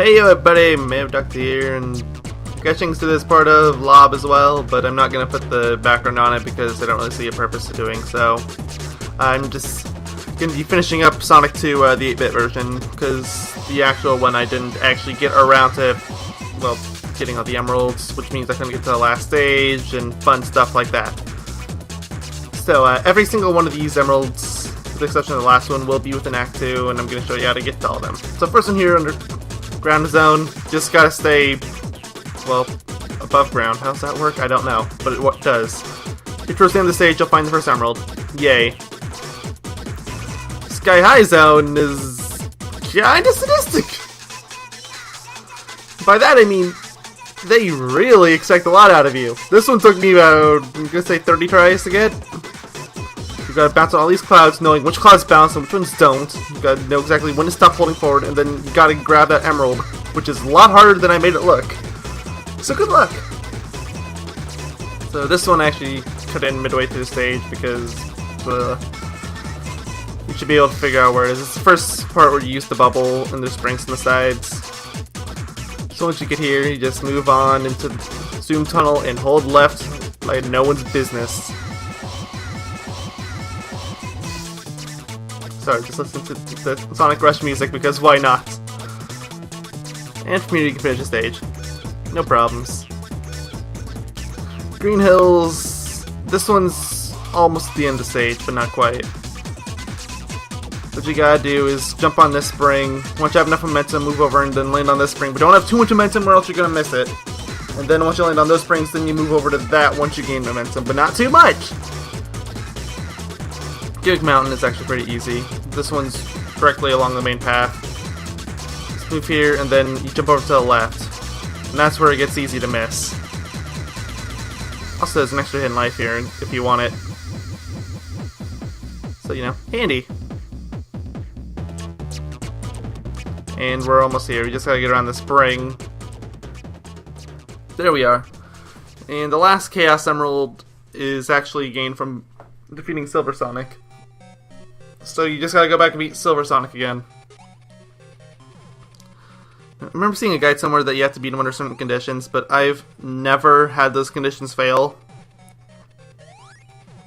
Hey everybody, Duck here, and catching to this part of Lob as well, but I'm not going to put the background on it because I don't really see a purpose to doing so. I'm just going to be finishing up Sonic 2, the 8-bit version, because the actual one I didn't actually get around to, well, getting all the emeralds, which means I couldn't get to the last stage and fun stuff like that. So every single one of these emeralds, with the exception of the last one, will be within Act 2, and I'm going to show you how to get to all of them. So first one here, Underground Zone, just gotta stay, well, above ground. How's that work? I don't know, but it does. Get towards the end of the stage, you'll find the first emerald. Yay. Sky High Zone is kinda sadistic. By that I mean, they really expect a lot out of you. This one took me about, I'm gonna say 30 tries to get. You gotta bounce on all these clouds, knowing which clouds bounce and which ones don't. You gotta know exactly when to stop holding forward, and then you gotta grab that emerald, which is a lot harder than I made it look. So good luck! So this one I actually cut in midway through the stage because you should be able to figure out where it is. It's the first part where you use the bubble and there's springs on the sides. So once you get here, you just move on into the Zoom Tunnel and hold left like no one's business. Sorry, just listen to the Sonic Rush music because why not? And from here you can finish the stage. No problems. Green Hills, this one's almost at the end of the stage, but not quite. What you gotta do is jump on this spring. Once you have enough momentum, move over and then land on this spring. But don't have too much momentum or else you're gonna miss it. And then once you land on those springs, then you move over to that once you gain momentum, but not too much! Gig Mountain is actually pretty easy. This one's directly along the main path. Just move here and then you jump over to the left. And that's where it gets easy to miss. Also, there's an extra hidden life here if you want it. So, you know, handy. And we're almost here. We just gotta get around the spring. There we are. And the last Chaos Emerald is actually gained from defeating Silver Sonic. So you just gotta go back and beat Silver Sonic again. I remember seeing a guide somewhere that you have to beat him under certain conditions, but I've never had those conditions fail.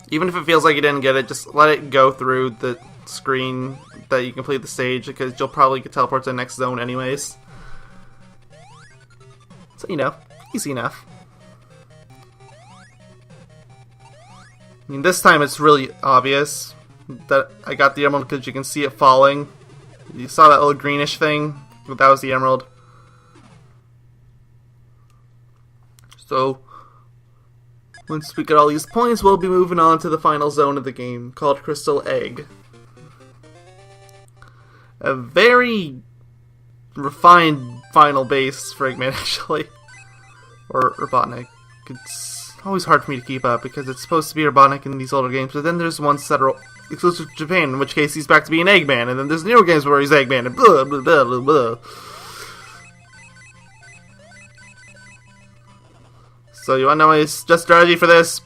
Even if it feels like you didn't get it, just let it go through the screen that you complete the stage, because you'll probably get teleported to the next zone anyways. So, you know, easy enough. I mean, this time it's really obvious that I got the emerald because you can see it falling. You saw that little greenish thing? That was the emerald. So, once we get all these points, we'll be moving on to the final zone of the game, called Crystal Egg. A very refined final base for Eggman, actually. Or Robotnik. It's always hard for me to keep up, because it's supposed to be Robotnik in these older games, but then there's ones that are exclusive to Japan, in which case he's back to being Eggman, and then there's newer games where he's Eggman, and blah blah blah blah blah. So you wanna know my just strategy for this?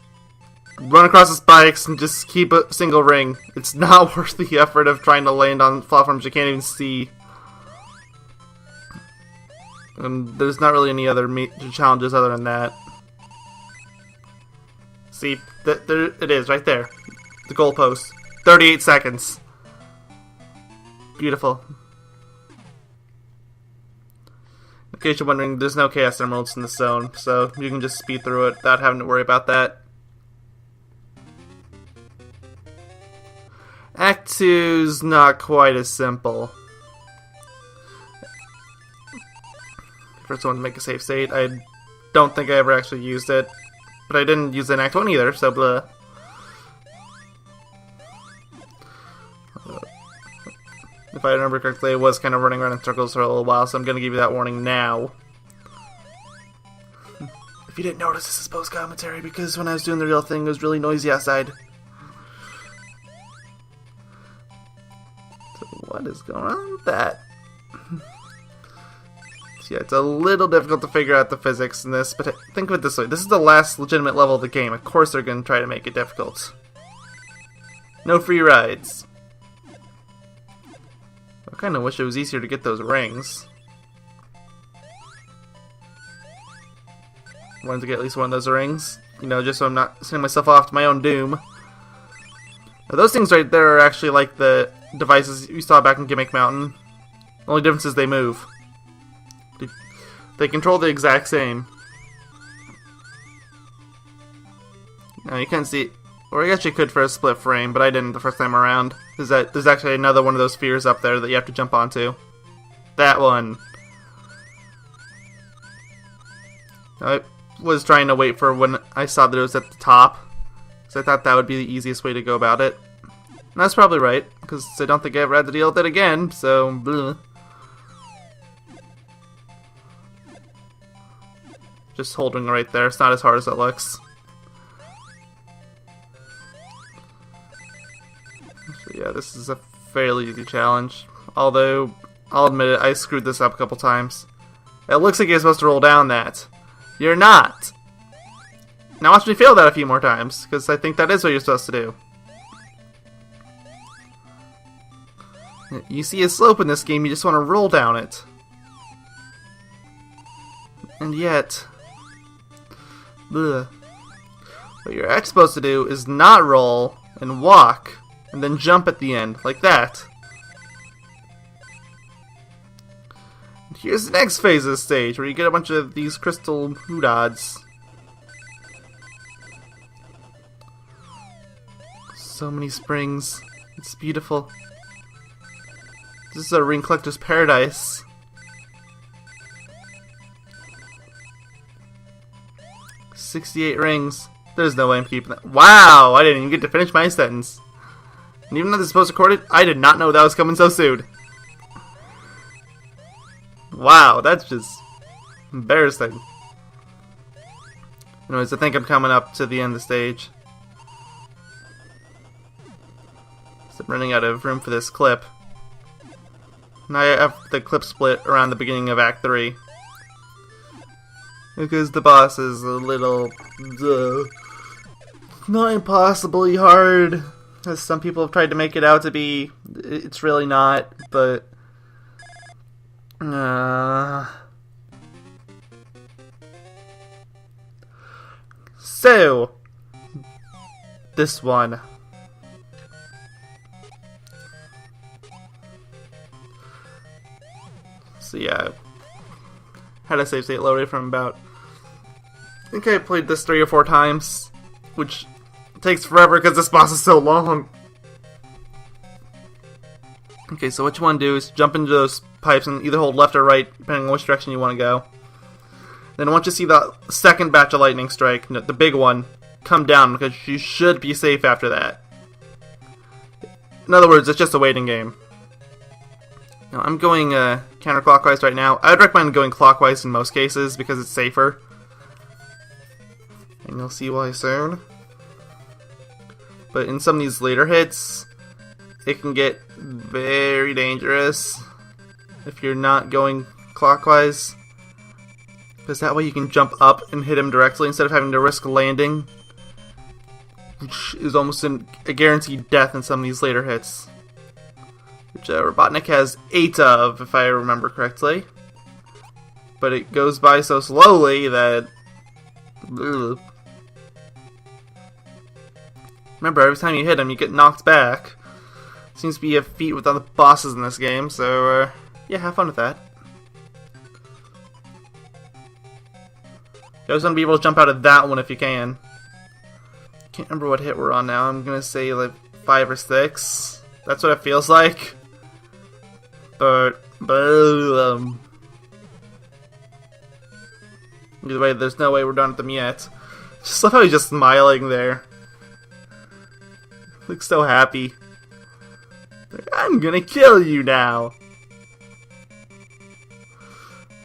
Run across the spikes and just keep a single ring. It's not worth the effort of trying to land on platforms you can't even see. And there's not really any other major challenges other than that. See, there it is, right there. The goalpost. 38 seconds. Beautiful. In case you're wondering, there's no Chaos Emeralds in the zone, so you can just speed through it without having to worry about that. Act 2's not quite as simple. First one to make a save state. I don't think I ever actually used it, but I didn't use it in Act 1 either, so blah. If I remember correctly, it was kind of running around in circles for a little while, so I'm going to give you that warning now. If you didn't notice, this is post-commentary, because when I was doing the real thing, it was really noisy outside. So what is going on with that? So yeah, it's a little difficult to figure out the physics in this, but think of it this way. This is the last legitimate level of the game. Of course they're going to try to make it difficult. No free rides. I kind of wish it was easier to get those rings. wanted to get at least one of those rings. You know, just so I'm not sending myself off to my own doom. Now, those things right there are actually like the devices you saw back in Gimmick Mountain. The only difference is they move. They control the exact same. Now you can't see, or I guess you could for a split frame, but I didn't the first time around. There's actually another one of those spheres up there that you have to jump onto. That one. I was trying to wait for when I saw that it was at the top, because I thought that would be the easiest way to go about it. And that's probably right, because I don't think I ever had to deal with it again, so bleh. Just holding right there, it's not as hard as it looks. So yeah, this is a fairly easy challenge, although I'll admit it, I screwed this up a couple times. It looks like you're supposed to roll down that. You're not! Now watch me fail that a few more times, because I think that is what you're supposed to do. You see a slope in this game, you just want to roll down it. And yet... Bleh. What you're actually supposed to do is not roll, and walk, and then jump at the end, like that. And here's the next phase of the stage, where you get a bunch of these crystal hoodods. So many springs. It's beautiful. This is a ring collector's paradise. "68 rings. There's no way I'm keeping that." Wow! I didn't even get to finish my sentence. And even though this is post-recorded, I did not know that was coming so soon. Wow, that's just embarrassing. Anyways, I think I'm coming up to the end of the stage. So I'm running out of room for this clip. Now I have the clip split around the beginning of Act 3. Because the boss is a little... not impossibly hard, as some people have tried to make it out to be. It's really not, but... So... this one. So yeah, had a save state loaded from about... I think I played this 3 or 4 times, which takes forever because this boss is so long. Okay, so what you want to do is jump into those pipes and either hold left or right, depending on which direction you want to go. Then once you see the second batch of lightning strike, the big one, come down because you should be safe after that. In other words, it's just a waiting game. Now, I'm going counterclockwise right now. I would recommend going clockwise in most cases because it's safer. And you'll see why soon. But in some of these later hits, it can get very dangerous if you're not going clockwise. Because that way you can jump up and hit him directly instead of having to risk landing, which is almost a guaranteed death in some of these later hits. Which Robotnik has 8 of, if I remember correctly. But it goes by so slowly that... Ugh. Remember, every time you hit him, you get knocked back. Seems to be a feat with other bosses in this game, so yeah, have fun with that. You always want to be able to jump out of that one if you can. Can't remember what hit we're on now. I'm gonna say like 5 or 6. That's what it feels like. But either way, there's no way we're done with them yet. Just love how he's just smiling there. Looks so happy. Like, I'm gonna kill you now.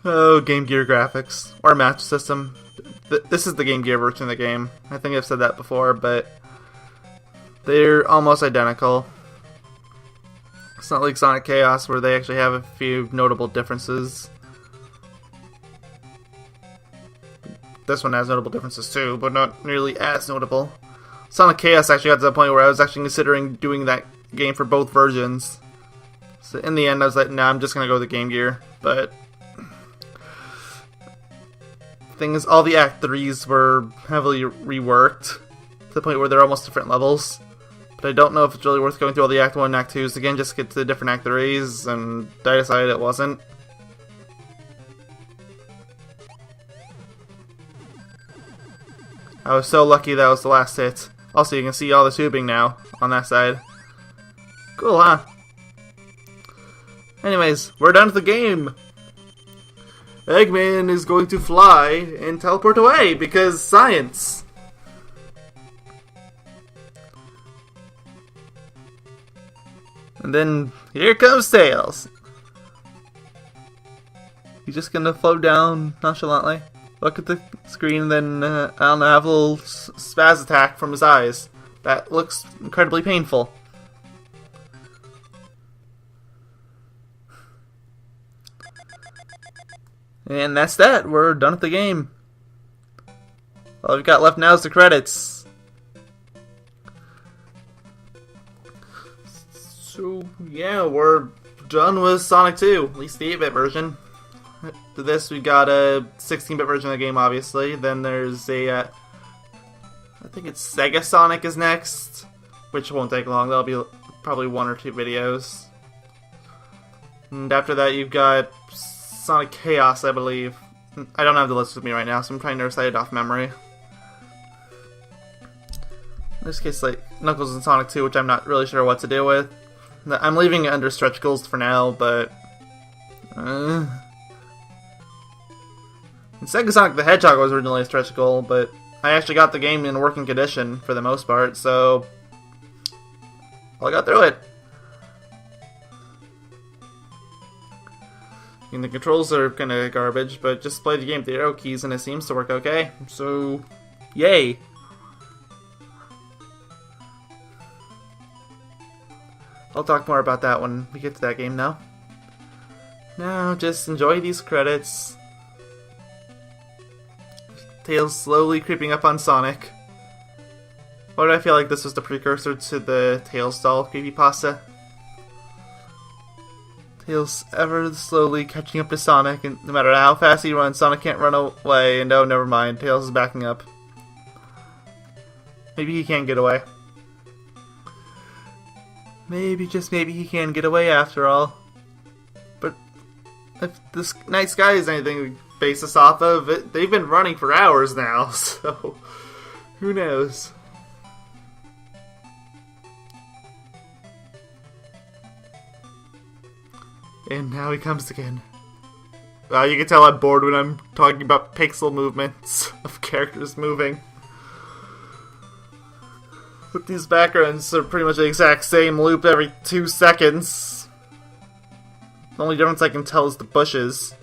Oh, Game Gear graphics. Or Master System. This is the Game Gear version of the game. I think I've said that before, but they're almost identical. It's not like Sonic Chaos where they actually have a few notable differences. This one has notable differences too, but not nearly as notable. Sonic Chaos actually got to the point where I was actually considering doing that game for both versions. So in the end I was like, nah, I'm just going to go with the Game Gear. But I thing is, all the Act 3s were heavily reworked to the point where they're almost different levels. But I don't know if it's really worth going through all the Act 1 and Act 2s again just to get to the different Act 3s, and I decided it wasn't. I was so lucky that was the last hit. Also, you can see all the tubing now on that side. Cool, huh? Anyways, we're done with the game. Eggman is going to fly and teleport away because science. And then here comes Tails. He's just gonna float down nonchalantly, look at the screen, and then I don't know, have a little spaz attack from his eyes. That looks incredibly painful. And that's that. We're done with the game. All we've got left now is the credits. So, yeah, we're done with Sonic 2. At least the 8-bit version. To this, we got a 16-bit version of the game, obviously. Then there's a... I think it's Sega Sonic is next. Which won't take long. That'll be probably 1 or 2 videos. And after that, you've got Sonic Chaos, I believe. I don't have the list with me right now, so I'm trying to recite it off memory. In this case, like Knuckles and Sonic 2, which I'm not really sure what to do with. I'm leaving it under stretch goals for now, but... And Sega Sonic the Hedgehog was originally a stretch goal, but I actually got the game in working condition for the most part, so... I got through it. And the controls are kinda garbage, but just play the game with the arrow keys and it seems to work okay. So, yay! I'll talk more about that when we get to that game now. Now, just enjoy these credits. Tails slowly creeping up on Sonic. Why do I feel like this was the precursor to the Tails doll creepypasta? Tails ever slowly catching up to Sonic, and no matter how fast he runs, Sonic can't run away, and oh, never mind, Tails is backing up. Maybe he can get away. Maybe, just maybe, he can get away after all. But if this night sky is anything to base this off of, they've been running for hours now, so who knows? And now he comes again. You can tell I'm bored when I'm talking about pixel movements of characters moving. But these backgrounds are pretty much the exact same loop every 2 seconds. The only difference I can tell is the bushes.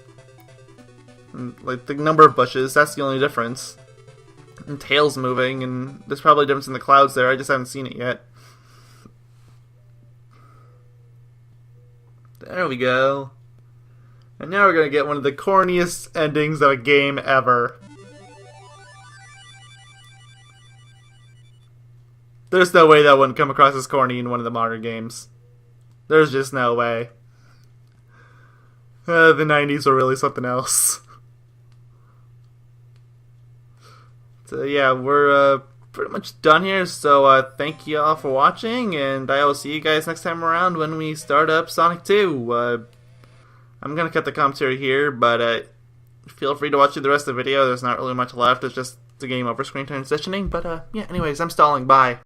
And, like, the number of bushes, that's the only difference. And Tails moving, and there's probably a difference in the clouds there, I just haven't seen it yet. There we go. And now we're gonna get one of the corniest endings of a game ever. There's no way that wouldn't come across as corny in one of the modern games. There's just no way. The 90s were really something else. So yeah, we're pretty much done here, so thank you all for watching, and I will see you guys next time around when we start up Sonic 2. I'm gonna cut the commentary here, but feel free to watch through the rest of the video. There's not really much left, it's just the game over screen transitioning, but yeah, anyways, I'm stalling, bye.